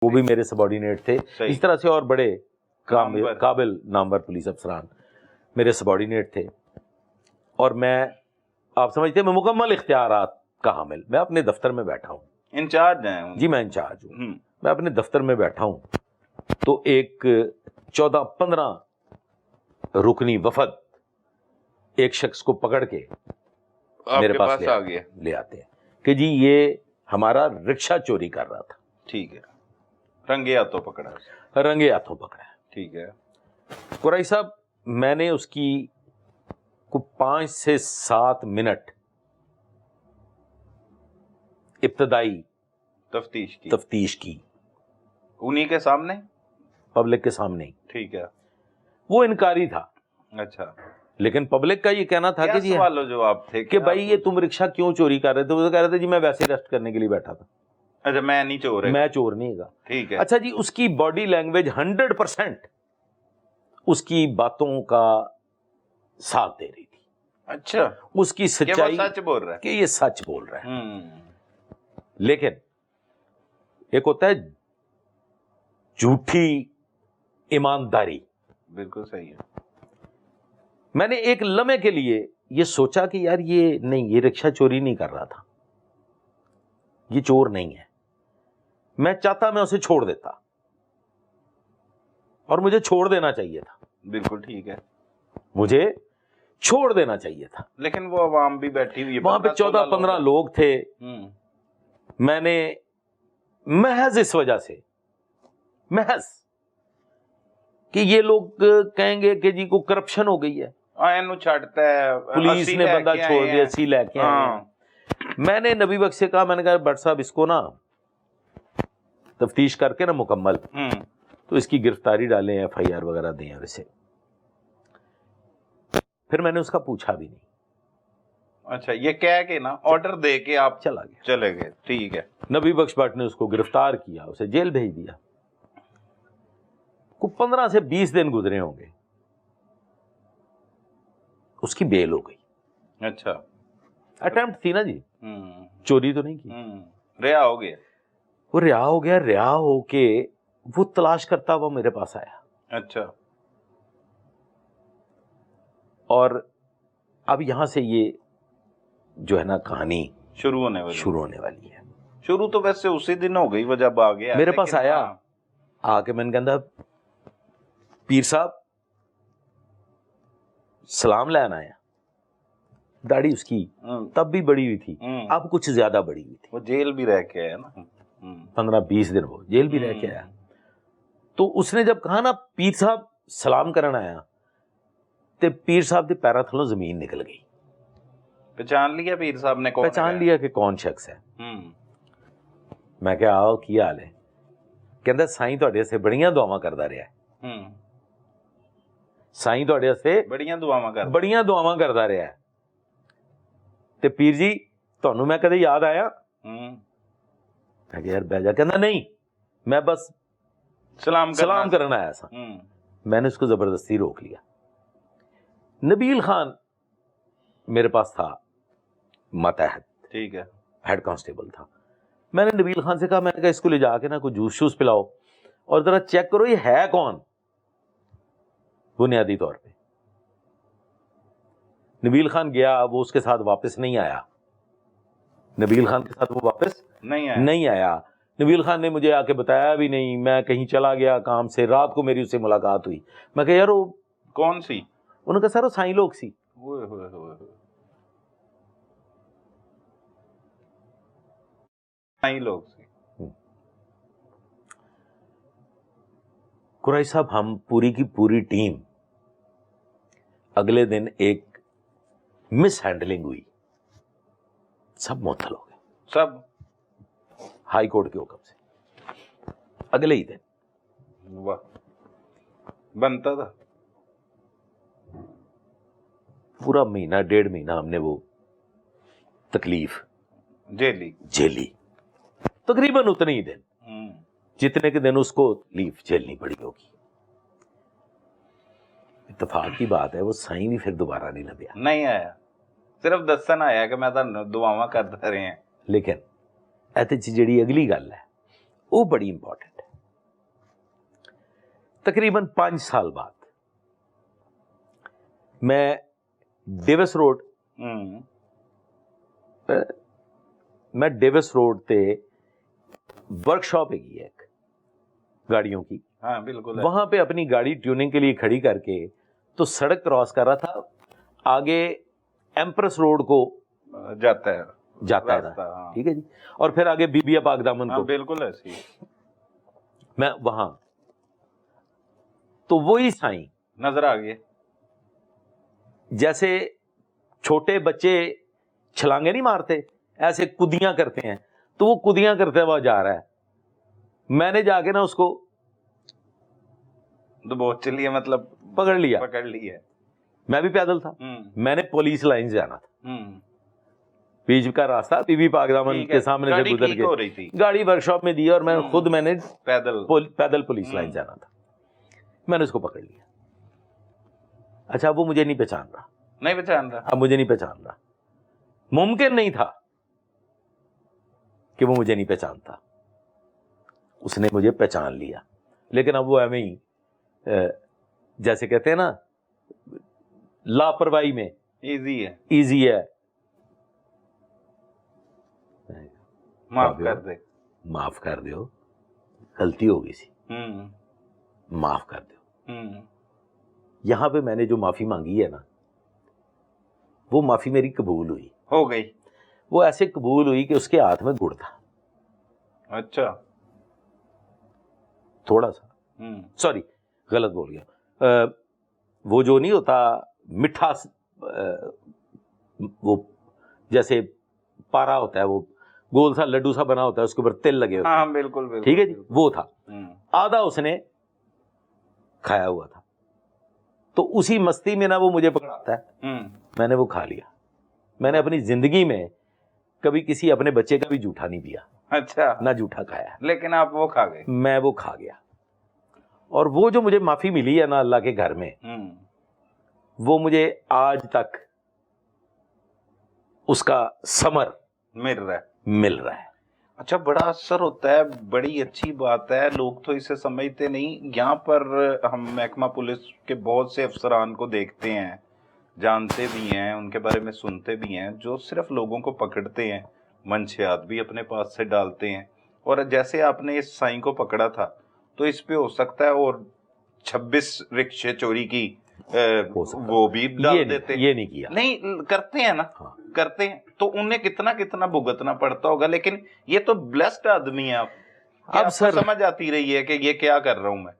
वो भी मेरे सबॉर्डिनेट थे। इस तरह से और बड़े काबिल नामवर पुलिस अफसरान मेरे सबॉर्डिनेट थे। और मैं, आप समझते हैं, मैं मुकम्मल इख्तियारात का हामिल। मैं अपने दफ्तर में बैठा हूँ, इंचार्ज हैं जी, मैं इंचार्ज हूँ। मैं अपने दफ्तर में बैठा हूँ तो एक 14-15 रुकनी वफद एक शख्स को पकड़ के मेरे पास आ गया, ले आते हैं कि जी ये हमारा रिक्शा चोरी कर रहा था। ठीक है, रंगे हाथों पकड़ा, रंगे हाथों पकड़ा है। ठीक है। कुरैशी साहब, मैंने उसकी को 5 से 7 मिनट इब्तदाई तफ्तीश की उन्हीं के सामने, पब्लिक के सामने ही। ठीक है। वो इनकारी था। अच्छा, लेकिन पब्लिक का ये कहना था कि जी सवाल जवाब थे कि भाई ये तुम रिक्शा क्यों चोरी कर रहे थे? वो तो कह रहे थे जी मैं वैसे अरेस्ट करने के लिए बैठा था। अच्छा, मैं नहीं चोर है, मैं चोर नहीं है। ठीक है। अच्छा जी, उसकी बॉडी लैंग्वेज 100% उसकी बातों का साथ दे रही थी। अच्छा, उसकी सच्चाई, सच बोल रहा है कि ये सच बोल रहा है। लेकिन एक होता है झूठी ईमानदारी। बिल्कुल सही है। मैंने एक लम्हे के लिए ये सोचा कि यार ये नहीं, ये रिक्शा चोरी नहीं कर रहा था, ये चोर नहीं है। मैं चाहता मैं उसे छोड़ देता, और मुझे छोड़ देना चाहिए था। बिल्कुल ठीक है, मुझे छोड़ देना चाहिए था। लेकिन वो आवाम भी बैठी हुई है, वहां पे 14-15 लोग थे। मैंने महज इस वजह से, महज कि ये लोग कहेंगे कि जी को करप्शन हो गई है, छाटता है, पुलिस ने बंदा छोड़ दिया, सी लेके आए। मैंने नबी बख्श से कहा, मैंने कहा भट्ट साहब इसको ना तफ्तीश करके ना मुकम्मल, तो इसकी गिरफ्तारी डालें, FIR वगैरह दें। और इसे फिर मैंने उसका पूछा भी नहीं। अच्छा, ये कह के ना ऑर्डर दे के आप चले गए, ठीक है। नबी बख्श भट्ट ने उसको गिरफ्तार किया, उसे जेल भेज दिया। को 15 से 20 दिन गुजरे होंगे, उसकी बेल हो गई। अच्छा, अटेम्प्ट थी ना जी, चोरी तो नहीं की। रिहा हो गया। वो रिहा हो गया। रिहा होके वो तलाश करता हुआ मेरे पास आया। अच्छा, और अब यहां से ये जो है ना कहानी शुरू होने वाली है। शुरू तो वैसे उसी दिन हो गई, वो जब आ गया मेरे पास आया। आके मैंने कहता, पीर साहब सलाम लेना आया। दाढ़ी उसकी तब भी बड़ी हुई थी, अब कुछ ज्यादा बड़ी हुई थी। वो जेल भी रह के आया ना, 15-20 दिन वो जेल भी रह के आया। तो उसने जब कहा ना पीर साहब सलाम करना आया, तो पीर साहब के पैरों थलों जमीन निकल गई। पहचान लिया पीर साहब ने? पहचान लिया कि कौन शख्स है। मैं क्या आओ की हाल है? कहता साईं तुहाडे से बड़ियां दुआवां करदा रहा है। साईं तुहाडे से बड़ियां दुआवां करदा रहा है। ते पीर जी तुहानू मैं कदे याद आया? मैं यार बह जा। कहता नहीं, मैं बस सलाम करना आया था। मैंने उसको जबरदस्ती रोक लिया। नबील खान मेरे पास था, मातहत, ठीक है, हेड कांस्टेबल था। मैंने नबील खान से कहा, मैंने कहा इसको ले जाके ना कोई जूस शूस पिलाओ और जरा चेक करो ये है कौन, बुनियादी तौर पे। नबील खान गया, वो उसके साथ वापस नहीं आया। नबील खान के साथ वो वापस नहीं आया। नबील खान ने मुझे आके बताया भी नहीं, मैं कहीं चला गया काम से। रात को मेरी उससे मुलाकात हुई। मैं कहा यार वो कौन सी? उन्होंने कहा सर वो साईं लोग सी। कुरैशी साहब, हम पूरी की पूरी टीम, अगले दिन एक मिस हैंडलिंग हुई, सब मुअत्तल हो गए, सब हाई कोर्ट के हुक्म से। अगले ही दिन। वाह, बनता था। पूरा महीना 1.5 महीना हमने वो तकलीफ झेली। तकरीबन उतने ही दिन जितने के दिन उसको तकलीफ झेलनी पड़ी होगी। इत्तेफाक की बात है, वो साईं भी फिर दोबारा नहीं लभ्या, नहीं आया। सिर्फ दसन आया कि मैं तो दुआवां करता रहे हैं। लेकिन एते च जिहड़ी अगली गल है वो बड़ी इंपॉर्टेंट है। तकरीबन 5 साल बाद मैं डेविस रोड मैं डेविस रोड ते वर्कशॉप हैगी है एक गाड़ियों की। हाँ बिल्कुल है। वहां पे अपनी गाड़ी ट्यूनिंग के लिए खड़ी करके तो सड़क क्रॉस कर रहा था, आगे एम्प्रेस रोड को जाता है रास्ता, हाँ। ठीक है जी। और फिर आगे बीबिया पाक दामन को, बिल्कुल ऐसी। मैं वहां तो वही साईं नजर आ गए, जैसे छोटे बच्चे छलांगे नहीं मारते, ऐसे कुदियां करते हैं, तो वो कुदियां करते हुआ जा रहा है। मैंने जाके ना उसको दबोच लिया, मतलब पकड़ लिया। मैं भी पैदल था, मैंने पुलिस लाइन से जाना था, बीच का रास्ता बीबी पाक दामन के सामने से गुजर के गाड़ी वर्कशॉप में दी और मैंने पैदल पुलिस लाइन जाना था। मैंने उसको पकड़ लिया। अच्छा, वो मुझे नहीं पहचान रहा, अब मुझे नहीं पहचान रहा। मुमकिन नहीं था कि वो मुझे नहीं पहचानता। उसने मुझे पहचान लिया, लेकिन अब वो एवं ही जैसे कहते हैं ना, लापरवाही में इजी है। माफ कर दो, गलती हो गई सी, माफ कर दो। यहां पे मैंने जो माफी मांगी है ना, वो माफी मेरी कबूल हो गई। वो ऐसे कबूल हुई कि उसके हाथ में गुड़ था। अच्छा, थोड़ा सा, सॉरी गलत बोल गया। वो जो नहीं होता मिठा, वो जैसे पारा होता है, वो गोल सा लड्डू सा बना होता है, उसके ऊपर तिल लगे होते हैं। हाँ, बिल्कुल ठीक है जी, वो था। आधा उसने खाया हुआ था, तो उसी मस्ती में ना वो मुझे पकड़ाता है, मैंने वो खा लिया। मैंने अपनी जिंदगी में कभी किसी अपने बच्चे का भी जूठा नहीं पिया। अच्छा, ना जूठा खाया, लेकिन आप वो खा गए। मैं वो खा गया। और वो जो मुझे माफी मिली है ना अल्लाह के घर में, वो मुझे आज तक उसका समर मिल रहा है। अच्छा, बड़ा असर होता है, बड़ी अच्छी बात है। लोग तो इसे समझते नहीं। यहाँ पर हम महकमा पुलिस के बहुत से अफसरान को देखते हैं, जानते भी हैं, उनके बारे में सुनते भी हैं, जो सिर्फ लोगों को पकड़ते हैं, मंशियात भी अपने पास से डालते हैं। और जैसे आपने इस साईं को पकड़ा था, तो इस पे हो सकता है और 26 रिक्शे चोरी की वो भी डाल देते। ये नहीं किया, नहीं करते हैं ना। हाँ। करते हैं तो उन्हें कितना भुगतना पड़ता होगा। लेकिन ये तो ब्लेस्ड आदमी है। आप अब सर समझ आती रही है कि ये क्या कर रहा हूं मैं।